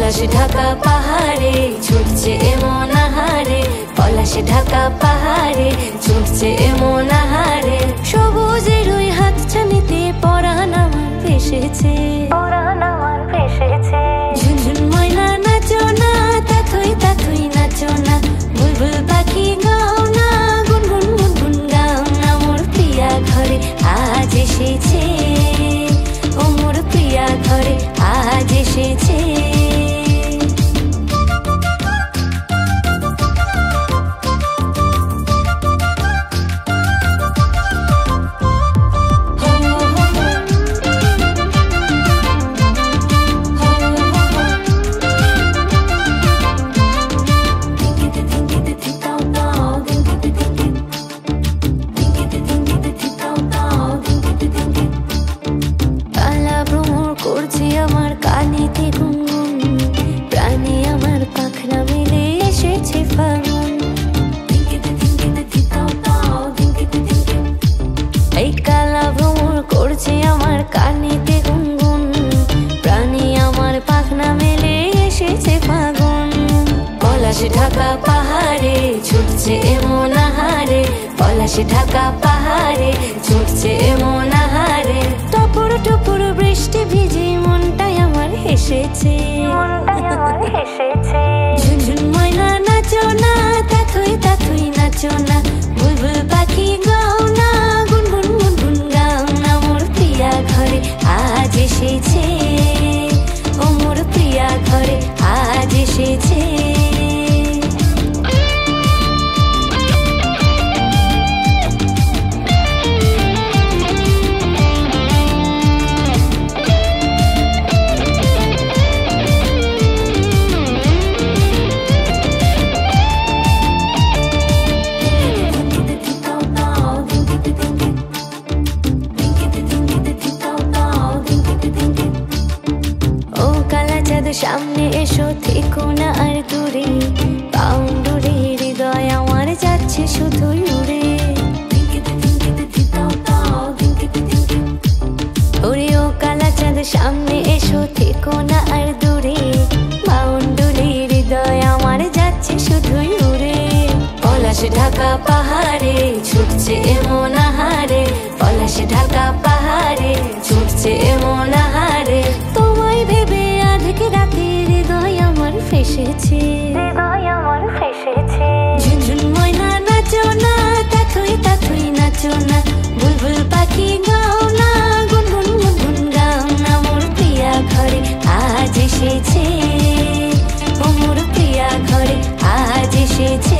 পলাশ ঢাকা পাহাড়ে ছুটছে এমন আহারে, পলাশ ঢাকা পাহাড়ে ছুটছে এমন আহারে। সবুজের ওই হাতছানিতে পরাণ আমার ভেসেছে, পরাণ আমার ভেসেছে। ঝুনঝুন ময়না নাচো না, তাথই তাথই নাচো না, বুলবুল পাখি গাও না, গুনগুন গুনগুন গাও না। মোর প্রিয়া ঘরে আজ এসেছে, ও মোর প্রিয়া ঘরে আজ এসেছে। আমার কানেতে গুনগুন, প্রাণে আমার পাখনা মেলে এসেছে ফাগুন। এই কালা ভ্রমর করছে আমার কানেতে গুনগুন, প্রাণে আমার পাখনা মেলে এসেছে ফাগুন। পলাশ ঢাকা পাহাড়ে ছুটছে এমন আহারে, পলাশ ঢাকা পাহাড়ে ছুটছে এমন আহারে। টপুর টপুর বৃষ্টি ভিজে মনটাই আমার হেসেছে, মনটাই আমার হেসেছে। ঝুনঝুন ময়না নাচো না, তাথই তাথই নাচো না, বুলবুল পাখি গাও না, গুনগুন গুনগুন গাও না। মোর প্রিয়া ঘরে আজ এসেছে, ও মোর প্রিয়া ঘরে আজ এসেছে। সামনে এসো, থেকো না আর দূরে, পাউন্ডুরে হৃদয় আমার যাচ্ছে শুধুই উড়ে। ওরে ও কালা চাঁদ সামনে এসো, থেকো না আর দূরে, পাউন্ডুরে হৃদয় আমার যাচ্ছে শুধুই উড়ে। পলাশ ঢাকা পাহাড়ে ছুটছে এমন আহারে, পলাশ ঢাকা পাহাড়ে ছুটছে এমন আহারে। তোমায় ভেবে আধেকে রাতে হৃদয় আমার ফেসেছে, হৃদয় আমার ফেসেছে। ঝুনঝুন ময়না নাচো না, তাথই তাথই নাচো না, বুলবুল পাখি গাও না, গুনগুন গুনগুন গাও না। মোর প্রিয়া ঘরে আজ এসেছে, ও মোর প্রিয়া ঘরে আজ এসেছে।